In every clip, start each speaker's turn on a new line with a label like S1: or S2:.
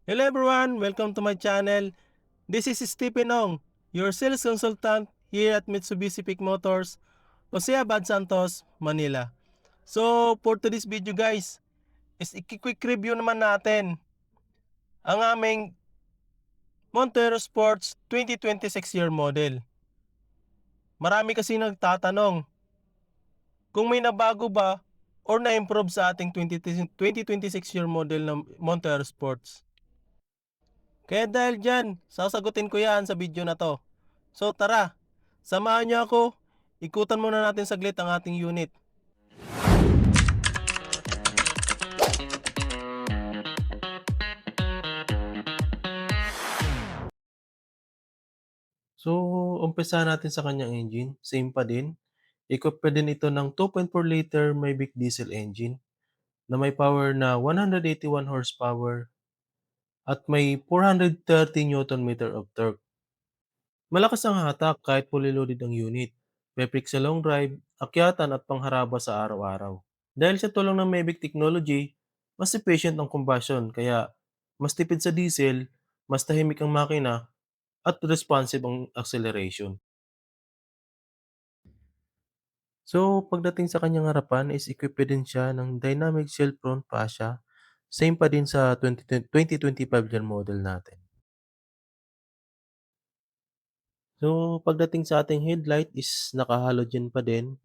S1: Hello everyone, welcome to my channel. This is Stephen Ong, your sales consultant here at Mitsubishi Peak Motors, Jose Abad Santos, Manila. So for today's video guys, is quick review naman natin ang aming Montero Sports 2026 year model. Marami kasi nagtatanong kung may nabago ba or na-improve sa ating 2026 year model ng Montero Sports. Kaya dahil dyan, sasagutin ko yan sa video na to. So tara, samahan niyo ako. Ikutan muna natin saglit ang ating unit. So, umpisa natin sa kanyang engine. Same pa din. Equipped pa din ito ng 2.4 liter Mavic diesel engine na may power na 181 horsepower at may 430 Newton meter of torque. Malakas ang hatak kahit fully loaded ang unit. Perfect sa long drive, akyatan at pangharaba sa araw-araw. Dahil sa tulong ng Mavic technology, mas efficient ang combustion kaya mas tipid sa diesel, mas tahimik ang makina at responsive ang acceleration. So, pagdating sa kanyang harapan is equipped din siya ng dynamic shield front fascia. Same pa din sa 2025 year model natin. So, pagdating sa ating headlight is naka-halogen pa din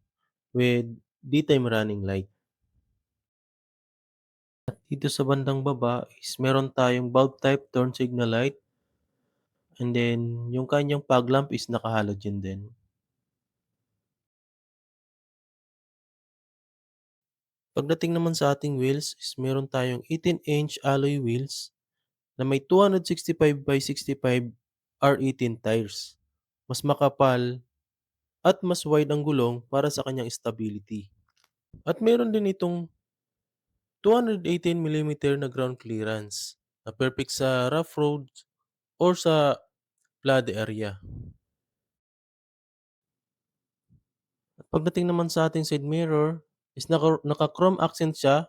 S1: with daytime running light. At dito sa bandang baba is meron tayong bulb type turn signal light and then yung kanyang fog lamp is naka-halogen din. Pagdating naman sa ating wheels is meron tayong 18-inch alloy wheels na may 265 by 65 R18 tires. Mas makapal at mas wide ang gulong para sa kanyang stability. At meron din itong 218 mm na ground clearance na perfect sa rough roads or sa flood area. At pagdating naman sa ating side mirror is naka-chrome accent siya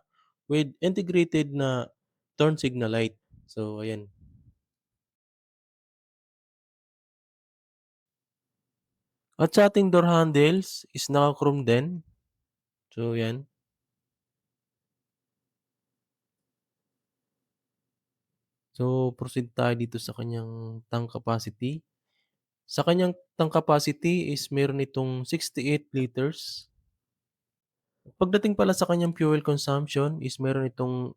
S1: with integrated na turn signal light. So ayan. At sa ating door handles is naka-chrome din. So yan. So proceed tayo dito sa kanyang tank capacity. Sa kanyang tank capacity is meron itong 68 liters. Pagdating pala sa kanyang fuel consumption is meron itong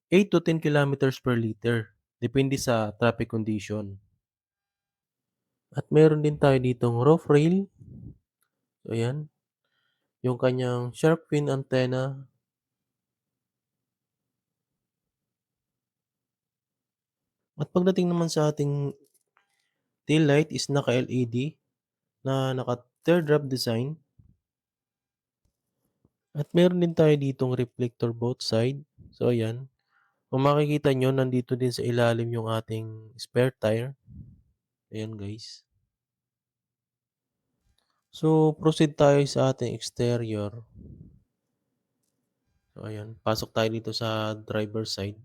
S1: 8 to 10 kilometers per liter. Depende sa traffic condition. At meron din tayo ditong roof rail. So ayan. Yung kanyang shark fin antenna. At pagdating naman sa ating tail light is naka-LED na naka-teardrop design. At meron din tayo ditong reflector both side. So ayan. Kung makikita nyo, nandito din sa ilalim yung ating spare tire. Ayan guys. So proceed tayo sa ating exterior. So ayan. Pasok tayo dito sa driver side.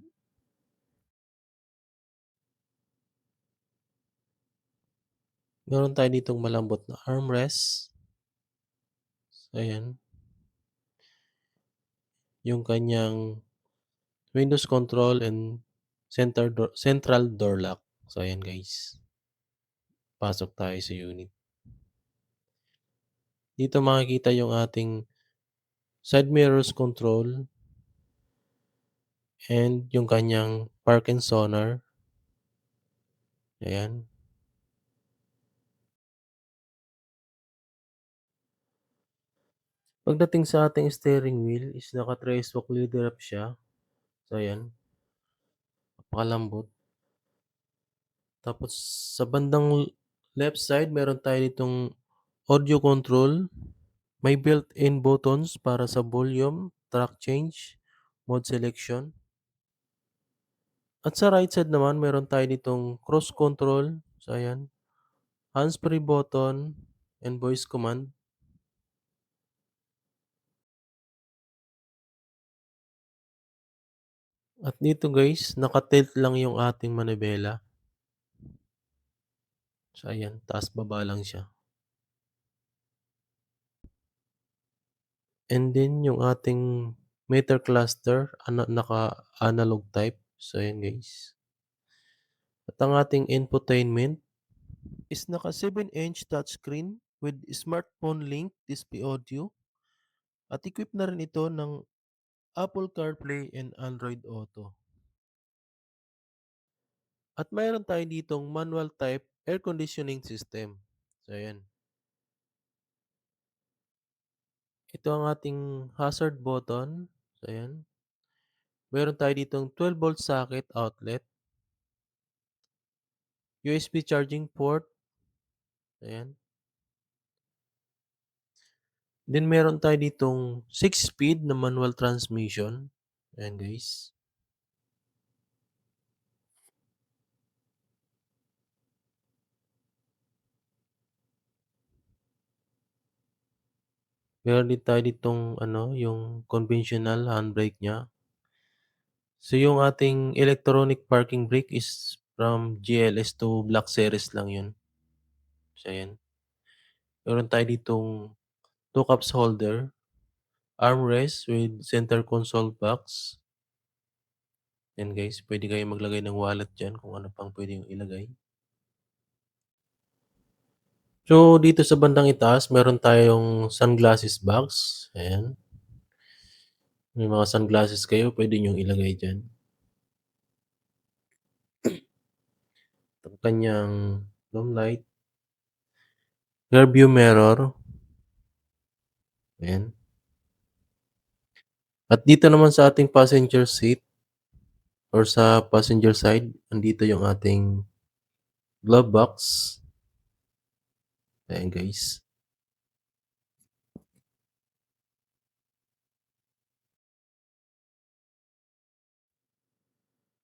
S1: Meron tayo ditong malambot na armrest. So ayan. Yung kanyang Windows control and central door lock. So ayan guys. Pasok tayo sa unit. Dito makikita yung ating side mirrors control and yung kanyang park and sonar. Ayan. Pagdating sa ating steering wheel is naka-3 spoke leader up siya. So ayan, napakalambot. Tapos sa bandang left side meron tayo ditong audio control. May built-in buttons para sa volume, track change, mode selection. At sa right side naman meron tayo ditong cruise control. So ayan, hands-free button and voice command.
S2: At dito guys, naka-tilt lang yung ating manibela. So ayan, taas baba lang siya. And then yung ating meter cluster, naka-analog type. So ayan guys. At ang ating infotainment is naka 7-inch touchscreen with smartphone link display audio. At equipped na rin ito ng Apple CarPlay and Android Auto. At mayroon tayo ditong manual type air conditioning system. So ayan. Ito ang ating hazard button. So ayan. Meron tayo ditong 12-volt socket outlet, USB charging port. Ayan. Then meron tayo ditong 6-speed na manual transmission. Ayan guys. Meron din tayo ditong yung conventional handbrake niya. So yung ating electronic parking brake is from GLS to Black Series lang yun. So ayan. Meron tayo ditong 2 cups holder, armrest with center console box. Yan guys, pwede kayong maglagay ng wallet dyan kung ano pang pwede yung ilagay. So dito sa bandang itaas, meron tayong sunglasses box. Ayan. May mga sunglasses kayo, pwede nyong ilagay dyan. Ang kanyang dome light, rear view mirror. Ayan. At dito naman sa ating passenger seat or sa passenger side, andito yung ating glove box. Ayan guys.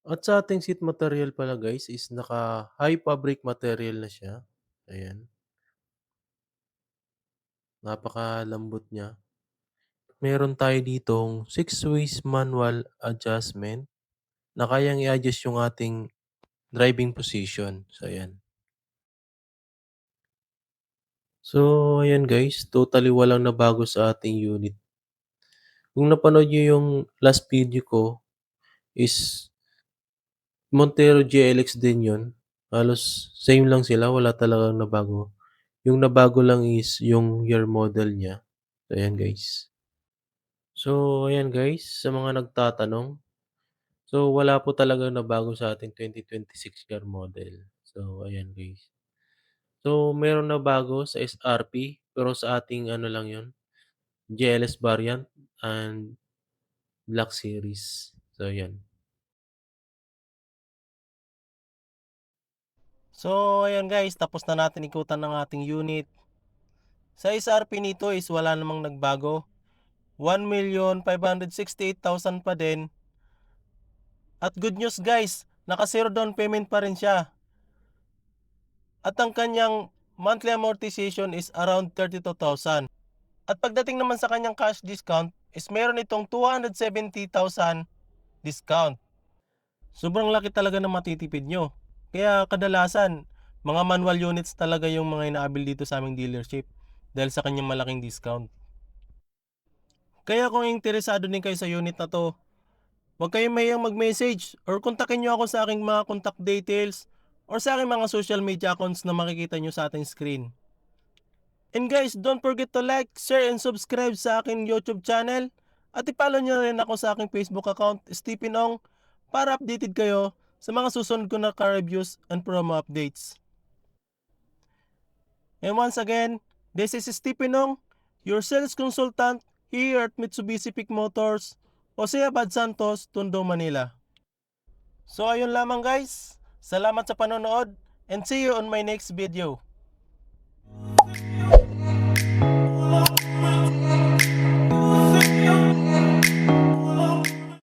S2: At sa ating seat material pala guys is naka high fabric material na siya. Ayan. Napakalambot niya. Meron tayo ditong 6 ways manual adjustment na kayang i-adjust yung ating driving position. So ayan. So ayan guys, totally walang nabago sa ating unit. Kung napanood niyo yung last video ko is Montero GLX din yun. Halos same lang sila, wala talagang nabago. Yung nabago lang is yung year model niya. So ayan guys. So ayan guys, sa mga nagtatanong, so wala po talagang nabago sa ating 2026 year model. So ayan guys. So meron nabago sa SRP pero sa ating ano lang yun, GLS variant and Black Series. So ayan.
S1: So, ayan guys, tapos na natin ikutan ng ating unit. Sa SRP nito is wala namang nagbago. 1,568,000 pa din. At good news guys, naka-zero down payment pa rin siya. At ang kanyang monthly amortization is around 32,000. At pagdating naman sa kanyang cash discount is meron itong 270,000 discount. Sobrang laki talaga ng matitipid nyo. Kaya kadalasan, mga manual units talaga yung mga inaabil dito sa aming dealership dahil sa kanyang malaking discount. Kaya kung interesado din kayo sa unit na to, huwag kayong mahiyang mag-message or kontakin nyo ako sa aking mga contact details or sa aking mga social media accounts na makikita nyo sa ating screen. And guys, don't forget to like, share, and subscribe sa aking YouTube channel at i-follow nyo rin ako sa aking Facebook account, Stephen Ong, para updated kayo sa mga susunod ko na car reviews and promo updates. And once again, this is Stephen Ong, your sales consultant here at Mitsubishi Peak Motors, Jose Abad Santos, Tondo, Manila. So ayun lamang guys, salamat sa panonood and see you on my next video.